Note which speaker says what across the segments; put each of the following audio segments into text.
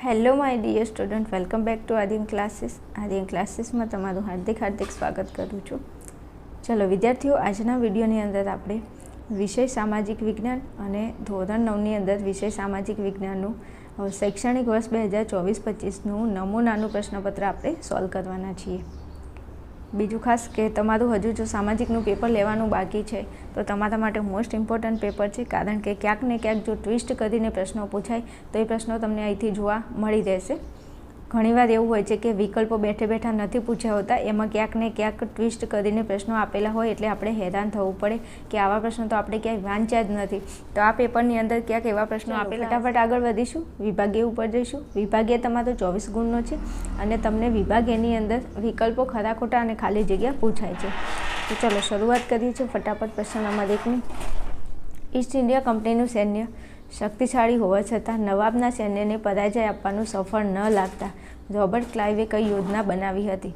Speaker 1: Hello my dear student, welcome back to Aadim classes. Aadim ક્લાસીસમાં તમારું હાર્દિક સ્વાગત કરું છું. ચલો વિદ્યાર્થીઓ, આજના વિડીયોની અંદર આપણે વિષય સામાજિક વિજ્ઞાન અને ધોરણ 9ની અંદર વિષય સામાજિક વિજ્ઞાનનું શૈક્ષણિક વર્ષ 2024-25નું નમૂનાનું પ્રશ્નપત્ર આપણે સોલ્વ કરવાના છીએ. બીજું ખાસ કે તમારું હજુ જો સામાજિકનું પેપર લેવાનું બાકી છે તો તમારા માટે મોસ્ટ ઇમ્પોર્ટન્ટ પેપર છે, કારણ કે ક્યાંક ને ક્યાંક જો ટ્વિસ્ટ કરીને પ્રશ્નો પૂછાય તો એ પ્રશ્નો તમને અહીંથી જોવા મળી રહેશે. ઘણીવાર એવું હોય છે કે વિકલ્પો બેઠે બેઠા નથી પૂછ્યા હોતા, એમાં ક્યાંક ને ક્યાંક ટ્વિસ્ટ કરીને પ્રશ્નો આપેલા હોય એટલે આપણે હેરાન થવું પડે કે આવા પ્રશ્નો તો આપણે ક્યાંય વાંચ્યા જ નથી. તો આ પેપરની અંદર ક્યાંક એવા પ્રશ્નો આપેલા. ફટાફટ આગળ વધીશું, વિભાગીય ઉપર જઈશું. વિભાગીય તમારો 24 ગુણનો છે અને તમને વિભાગીયની અંદર વિકલ્પો ખરા ખોટા અને ખાલી જગ્યા પૂછાય છે. તો ચલો શરૂઆત કરીએ છીએ ફટાફટ પ્રશ્ન નંબર 1ની. ઈસ્ટ ઇન્ડિયા કંપનીનું સૈન્ય શક્તિશાળી હોવા છતાં નવાબના સૈન્યને પરાજય આપવાનું સફળ ન લાગતા રોબર્ટ ક્લાઇવે કઈ યોજના બનાવી હતી?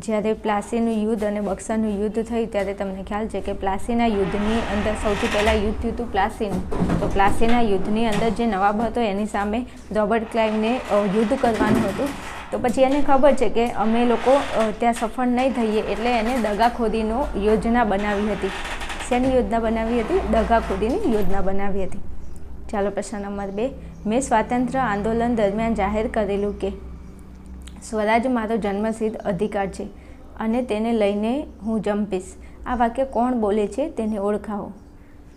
Speaker 1: જ્યારે પ્લાસીનું યુદ્ધ અને બક્સરનું યુદ્ધ થયું ત્યારે તમને ખ્યાલ છે કે પ્લાસીના યુદ્ધની અંદર સૌથી પહેલાં યુદ્ધ થયું હતું પ્લાસીનું. તો પ્લાસીના યુદ્ધની અંદર જે નવાબ હતો એની સામે રોબર્ટ ક્લાઇવને યુદ્ધ કરવાનું હતું. તો પછી એને ખબર છે કે અમે લોકો ત્યાં સફળ નહીં થઈએ એટલે એને દગાખોરીનો યોજના બનાવી હતી. શેની યોજના બનાવી હતી? દગાખોરીની યોજના બનાવી હતી. ચાલો પ્રશ્ન નંબર 2. મેં સ્વાતંત્ર્ય આંદોલન દરમિયાન જાહેર કરેલું કે સ્વરાજ મારો જન્મસિદ્ધ અધિકાર છે અને તેને લઈને હું જંપીશ. આ વાક્ય કોણ બોલે છે તેને ઓળખાવો.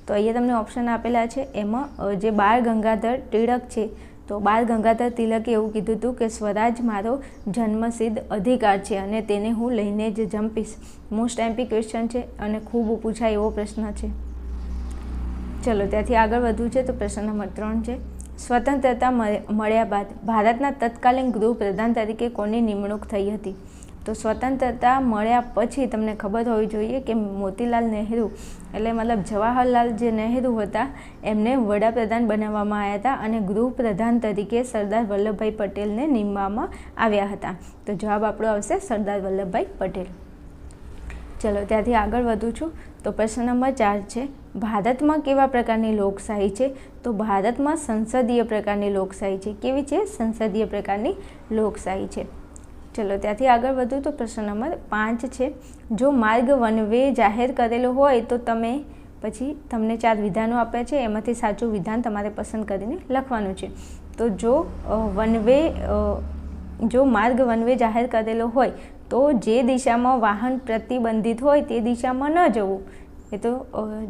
Speaker 1: તો અહીંયા તમને ઓપ્શન આપેલા છે. એમાં જે બાળ ગંગાધર ટિળક છે, તો બાળ ગંગાધર તિલકે એવું કીધું હતું કે સ્વરાજ મારો જન્મસિદ્ધ અધિકાર છે અને તેને હું લઈને જ જંપીશ. મોસ્ટ એમપી ક્વેશ્ચન છે અને ખૂબ પૂછાય એવો પ્રશ્ન છે. ચલો ત્યાંથી આગળ વધવું છે તો પ્રશ્ન નંબર 3 છે. સ્વતંત્રતા મળ્યા બાદ ભારતના તત્કાલીન ગૃહપ્રધાન તરીકે કોની નિમણૂક થઈ હતી? તો સ્વતંત્રતા મળ્યા પછી તમને ખબર હોવી જોઈએ કે મોતીલાલ નહેરુ એટલે મતલબ જવાહરલાલ જે નહેરુ હતા એમને વડાપ્રધાન બનાવવામાં આવ્યા હતા અને ગૃહપ્રધાન તરીકે સરદાર વલ્લભભાઈ પટેલને નિમવામાં આવ્યા હતા. તો જવાબ આપણો આવશે સરદાર વલ્લભભાઈ પટેલ. ચલો ત્યાંથી આગળ વધું છું તો પ્રશ્ન નંબર 4 છે. ભારતમાં કેવા પ્રકારની લોકશાહી છે? તો ભારતમાં સંસદીય પ્રકારની લોકશાહી છે. કેવી છે? સંસદીય પ્રકારની લોકશાહી છે. ચલો ત્યાંથી આગળ વધું તો પ્રશ્ન નંબર 5 છે. જો માર્ગ વન વે જાહેર કરેલો હોય તો પછી તમને 4 વિધાનો આપ્યા છે, એમાંથી સાચું વિધાન તમારે પસંદ કરીને લખવાનું છે. તો જો માર્ગ વન વે જાહેર કરેલો હોય તો જે દિશામાં વાહન પ્રતિબંધિત હોય તે દિશામાં ન જવું. એ તો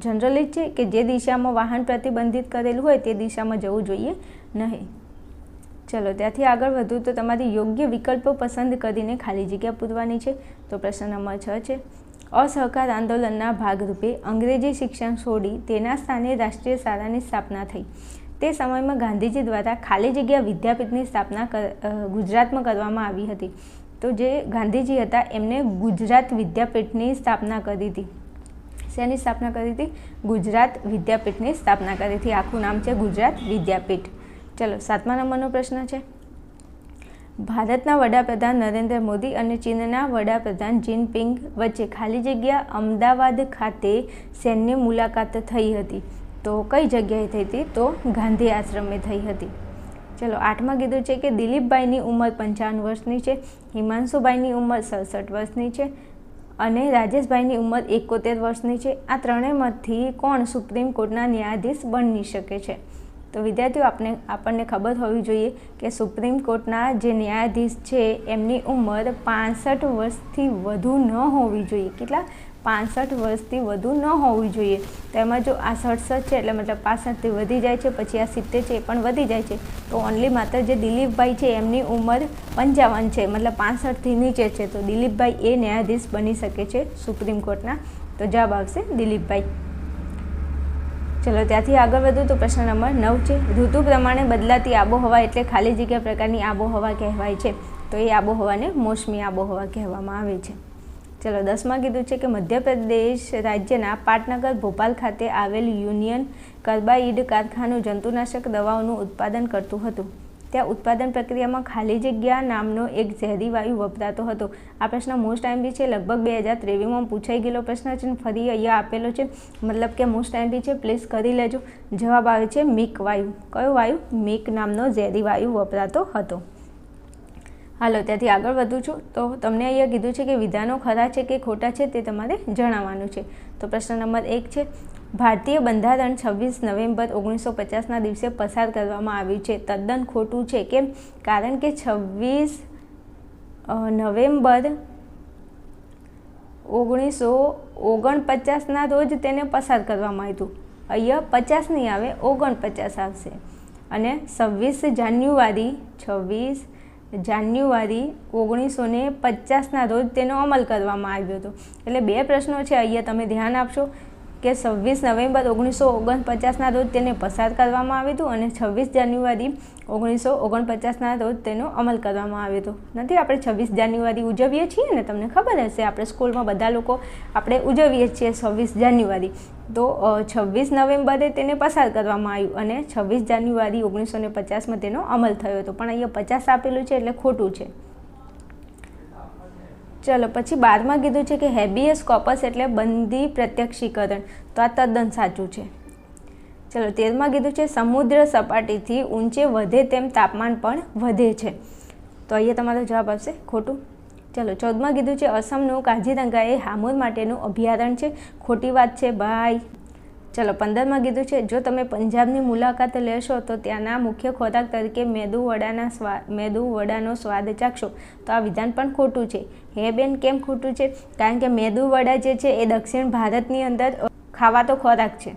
Speaker 1: જનરલી જ છે કે જે દિશામાં વાહન પ્રતિબંધિત કરેલું હોય તે દિશામાં જવું જોઈએ નહીં. ચલો ત્યાંથી આગળ વધું તો તમારી યોગ્ય વિકલ્પો પસંદ કરીને ખાલી જગ્યા પૂરવાની છે. તો પ્રશ્ન નંબર 6 છે. અસહકાર આંદોલનના ભાગરૂપે અંગ્રેજી શિક્ષણ છોડી તેના સ્થાને રાષ્ટ્રીય શાળાની સ્થાપના થઈ. તે સમયમાં ગાંધીજી દ્વારા ખાલી જગ્યા વિદ્યાપીઠની સ્થાપના ગુજરાતમાં કરવામાં આવી હતી. તો જે ગાંધીજી હતા એમને ગુજરાત વિદ્યાપીઠની સ્થાપના કરી હતી. શેની સ્થાપના કરી હતી? ગુજરાત વિદ્યાપીઠની સ્થાપના કરી હતી. આખું નામ છે ગુજરાત વિદ્યાપીઠ. ચલો 7મા નંબરનો પ્રશ્ન છે. ભારતના વડાપ્રધાન નરેન્દ્ર મોદી અને ચીનના વડાપ્રધાન જિનપિંગ વચ્ચે ખાલી જગ્યા અમદાવાદ ખાતે સૈન્ય મુલાકાત થઈ હતી. તો કઈ જગ્યાએ થઈ હતી? તો ગાંધી આશ્રમે થઈ હતી. ચલો 8માં કીધું છે કે દિલીપભાઈની ઉંમર 55 વર્ષની છે, હિમાંશુભાઈની ઉંમર 67 વર્ષની છે અને રાજેશભાઈની ઉંમર 71 વર્ષની છે. આ ત્રણેયમાંથી કોણ સુપ્રીમ કોર્ટના ન્યાયાધીશ બની શકે છે? તો વિદ્યાર્થીઓ આપણને ખબર હોવી જોઈએ કે સુપ્રીમ કોર્ટના જે ન્યાયાધીશ છે એમની ઉંમર 65 વર્ષથી વધુ ન હોવી જોઈએ. કેટલા? 65 વર્ષથી વધુ ન હોવી જોઈએ. તેમાં જો આ 67 છે એટલે મતલબ 65થી વધી જાય છે, પછી આ 70 છે એ પણ વધી જાય છે. તો ઓનલી માત્ર જે દિલીપભાઈ છે એમની ઉંમર 55 છે, મતલબ 65થી નીચે છે. તો દિલીપભાઈ એ ન્યાયાધીશ બની શકે છે સુપ્રીમ કોર્ટના. તો જવાબ આવશે દિલીપભાઈ. ચલો ત્યાંથી આગળ વધું તો પ્રશ્ન નંબર 9 છે. ઋતુ પ્રમાણે બદલાતી આબોહવા એટલે ખાલી જગ્યા પ્રકારની આબોહવા કહેવાય છે. તો એ આબોહવાને મોસમી આબોહવા કહેવામાં આવે છે. ચલો 10માં કીધું છે કે મધ્યપ્રદેશ રાજ્યના પાટનગર ભોપાલ ખાતે આવેલ યુનિયન કાર્બાઇડ કારખાનું જંતુનાશક દવાઓનું ઉત્પાદન કરતું હતું. ત્યાં ઉત્પાદન પ્રક્રિયામાં ખાલી જગ્યા નામનો એક ઝેરી વાયુ વપરાતો હતો. આ પ્રશ્ન મોસ્ટ ટાઈમલી છે, લગભગ 2023માં પૂછાઈ ગયેલો પ્રશ્ન છે. ફરી અહીંયા આપેલો છે, મતલબ કે મોસ્ટ ટાઈમલી છે, પ્લીઝ કરી લેજો. જવાબ આવે છે મિક વાયુ. કયો વાયુ? મિક નામનો ઝેરી વાયુ વપરાતો હતો. હાલો ત્યાંથી આગળ વધું છું. તો તમને અહીંયા કીધું છે કે વિધાનો ખરા છે કે ખોટા છે તે તમારે જણાવવાનું છે. તો પ્રશ્ન નંબર 1 છે, ભારતીય બંધારણ 26 નવેમ્બર 1950ના દિવસે પસાર કરવામાં આવ્યું છે. તદ્દન ખોટું છે. કેમ? કારણ કે 26 નવેમ્બર 1949ના રોજ તેને પસાર કરવામાં આવ્યું હતું. અહીંયા 50 નહીં આવે, 49 આવશે. અને 26 જાન્યુઆરી 1950ના રોજ તેનો અમલ કરવામાં આવ્યો હતો. એટલે 2 પ્રશ્નો છે, અહીંયા તમે ધ્યાન આપશો કે 26 નવેમ્બર 1949ના રોજ તેને પસાર કરવામાં આવ્યું હતું અને 26 જાન્યુઆરી 1949ના રોજ તેનો અમલ કરવામાં આવ્યો હતો. નથી આપણે 26 જાન્યુઆરી ઉજવીએ છીએ ને, તમને ખબર હશે, આપણે સ્કૂલમાં બધા લોકો આપણે ઉજવીએ છીએ 26 જાન્યુઆરી. તો 26 નવેમ્બરે તેને પસાર કરવામાં આવ્યું અને 26 જાન્યુઆરી 1950માં તેનો અમલ થયો હતો. પણ અહીંયા 50 આપેલું છે એટલે ખોટું છે. ચલો પછી 12માં કીધું છે કે હેબિયસ કોર્પસ એટલે બંધી પ્રત્યક્ષીકરણ. તો આ તદ્દન સાચું છે. ચલો 13માં કીધું છે સમુદ્ર સપાટીથી ઊંચે વધે તેમ તાપમાન પણ વધે છે. તો અહીંયા તમારો જવાબ આવશે ખોટું. ચલો 14માં કીધું છે અસમનું કાઝીરંગા એ હામુર માટેનું અભયારણ્ય છે. ખોટી વાત છે ભાઈ. ચલો 15માં કીધું છે જો તમે પંજાબની મુલાકાત લેશો તો ત્યાંના મુખ્ય ખોરાક તરીકે મેદુ વડાનો સ્વાદ ચાખશો. તો આ વિધાન પણ ખોટું છે. હે બેન, કેમ ખોટું છે? કારણ કે મેદુ વડા જે છે એ દક્ષિણ ભારતની અંદર ખાવાતો ખોરાક છે,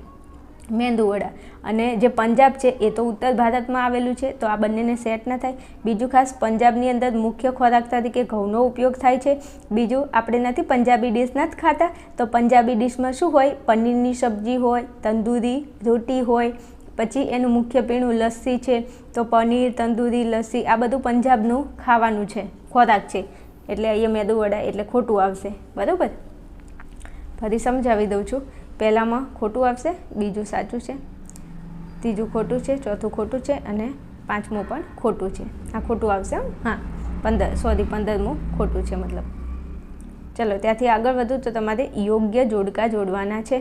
Speaker 1: મેંદુ વડા. અને જે પંજાબ છે એ તો ઉત્તર ભારતમાં આવેલું છે, તો આ બંનેને સેટ ન થાય. બીજું ખાસ પંજાબની અંદર મુખ્ય ખોરાક તરીકે ઘઉંનો ઉપયોગ થાય છે. બીજું આપણે નથી પંજાબી ડીશ નથી ખાતા, તો પંજાબી ડીશમાં શું હોય? પનીરની સબ્જી હોય, તંદૂરી રોટી હોય, પછી એનું મુખ્ય પીણું લસ્સી છે. તો પનીર, તંદૂરી, લસ્સી આ બધું પંજાબનું ખાવાનું છે, ખોરાક છે. એટલે અહીંયા મેંદુ વડા એટલે ખોટું આવશે. બરાબર? ફરી સમજાવી દઉં છું. પહેલામાં ખોટું આવશે, બીજું સાચું છે, ત્રીજું ખોટું છે, ચોથું ખોટું છે અને 5મું પણ ખોટું છે. આ ખોટું આવશે. હા 15મું ખોટું છે મતલબ. ચલો ત્યાંથી આગળ વધું તો તમારે યોગ્ય જોડકા જોડવાના છે.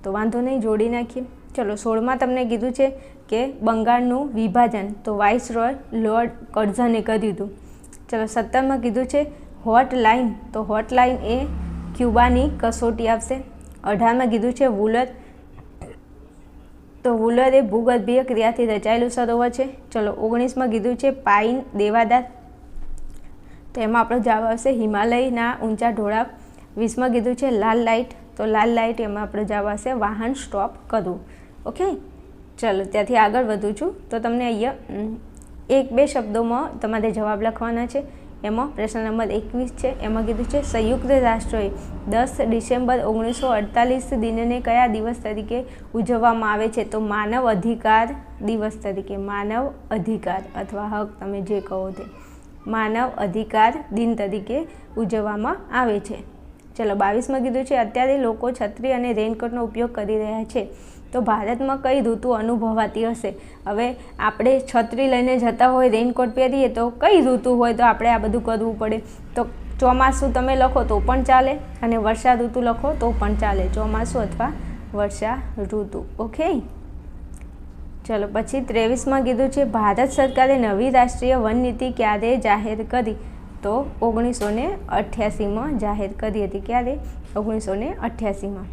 Speaker 1: તો વાંધો નહીં, જોડી નાખીએ. ચલો 16માં તમને કીધું છે કે બંગાળનું વિભાજન તો વાઇસરોય લોર્ડ કર્ઝને કર્યું હતું. ચલો 17માં કીધું છે હોટલાઇન, તો હોટલાઇન એ ક્યુબાની કસોટી આવશે. 18માં કીધું છે વુલર, તો વુલર એ ભૂગર્ભીય ક્રિયાથી રચાયેલું સરોવર છે. ચલો 19માં કીધું છે પાઇન, દેવાદાર, તો એમાં આપણો જવાબ આવશે હિમાલયના ઊંચા ઢોળાવ. 20માં કીધું છે લાલ લાઇટ, તો લાલ લાઇટ એમાં આપણો જવાબ આવશે વાહન સ્ટોપ કરવું. ઓકે, ચલો ત્યાંથી આગળ વધું છું. તો તમને અહીંયા 1-2 શબ્દોમાં તમારે જવાબ લખવાના છે. એમાં પ્રશ્ન નંબર 21 છે, એમાં કીધું છે સંયુક્ત રાષ્ટ્રોએ 10 ડિસેમ્બર 1948 દિનને કયા દિવસ તરીકે ઉજવવામાં આવે છે? તો માનવ અધિકાર દિવસ તરીકે, માનવ અધિકાર અથવા હક તમે જે કહો તે, માનવ અધિકાર દિન તરીકે ઉજવવામાં આવે છે. ચલો 22માં કીધું છે અત્યારે લોકો છત્રી અને રેનકોટનો ઉપયોગ કરી રહ્યા છે, તો ભારતમાં કઈ ઋતુ અનુભવાતી હશે? હવે આપણે છત્રી લઈને જતા હોય, રેનકોટ પહેરીએ તો કઈ ઋતુ હોય તો આપણે આ બધું કરવું પડે? તો ચોમાસું તમે લખો તો પણ ચાલે અને વર્ષા ઋતુ લખો તો પણ ચાલે, ચોમાસું અથવા વર્ષા ઋતુ. ઓકે, ચલો પછી 23માં કીધું છે ભારત સરકારે નવી રાષ્ટ્રીય વન નીતિ ક્યારે જાહેર કરી? તો 1988માં જાહેર કરી હતી. ક્યારે? 1988માં.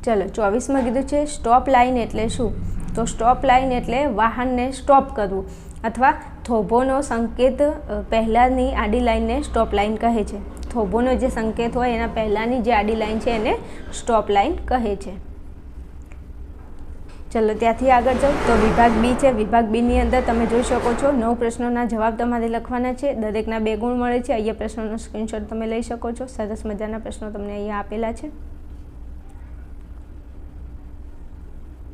Speaker 1: ચલો 24માં કીધું છે સ્ટોપ લાઇન એટલે શું? તો સ્ટોપ લાઇન એટલે વાહનને સ્ટોપ કરવું અથવા થોભોનો સંકેત પહેલાંની આડી લાઇનને સ્ટોપ લાઇન કહે છે. થોભોનો જે સંકેત હોય એના પહેલાંની જે આડી લાઇન છે એને સ્ટોપ લાઇન કહે છે. ચલો ત્યાંથી આગળ જાઓ તો વિભાગ બી છે. વિભાગ બીની અંદર તમે જોઈ શકો છો 9 પ્રશ્નોના જવાબ તમારે લખવાના છે. દરેકના 2 ગુણ મળે છે. અહીંયા પ્રશ્નોનો સ્ક્રીનશોટ તમે લઈ શકો છો. સરસ મજાના પ્રશ્નો તમને અહીંયા આપેલા છે.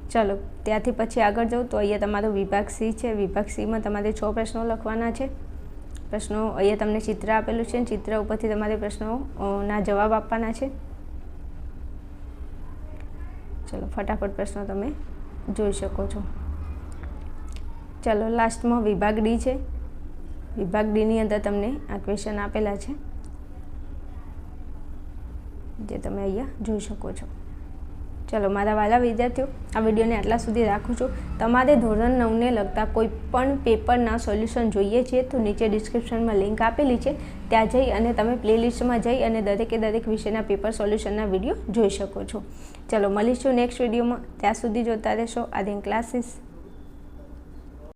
Speaker 1: ચલો ત્યાંથી પછી આગળ જાઉં તો અહીંયા તમારો વિભાગ સી છે. વિભાગ સીમાં તમારે 6 પ્રશ્નો લખવાના છે. પ્રશ્નો અહીંયા તમને ચિત્ર આપેલું છે, ચિત્ર ઉપરથી તમારે પ્રશ્નોના જવાબ આપવાના છે. ચલો ફટાફટ પ્રશ્નો તમે જોઈ શકો છો. ચલો લાસ્ટમાં વિભાગ ડી છે. વિભાગ ડીની અંદર તમને આ ક્વેશ્ચન આપેલા છે, જે તમે અહીંયા જોઈ શકો છો. ચલો મારા વાલા વિદ્યાર્થીઓ, આ વિડીયોને આટલા સુધી રાખું છું. તમારે ધોરણ 9ને લગતા કોઈ પણ પેપરના સોલ્યુશન જોઈએ છે તો નીચે ડિસ્ક્રિપ્શનમાં લિંક આપેલી છે, ત્યાં જઈ અને તમે પ્લેલિસ્ટમાં જઈ અને દરેકે દરેક વિષયના પેપર સોલ્યુશનના વિડીયો જોઈ શકો છો. ચલો મળીશું નેક્સ્ટ વિડીયોમાં. ત્યાં સુધી જોતા રહેશો આદિન ક્લાસીસ.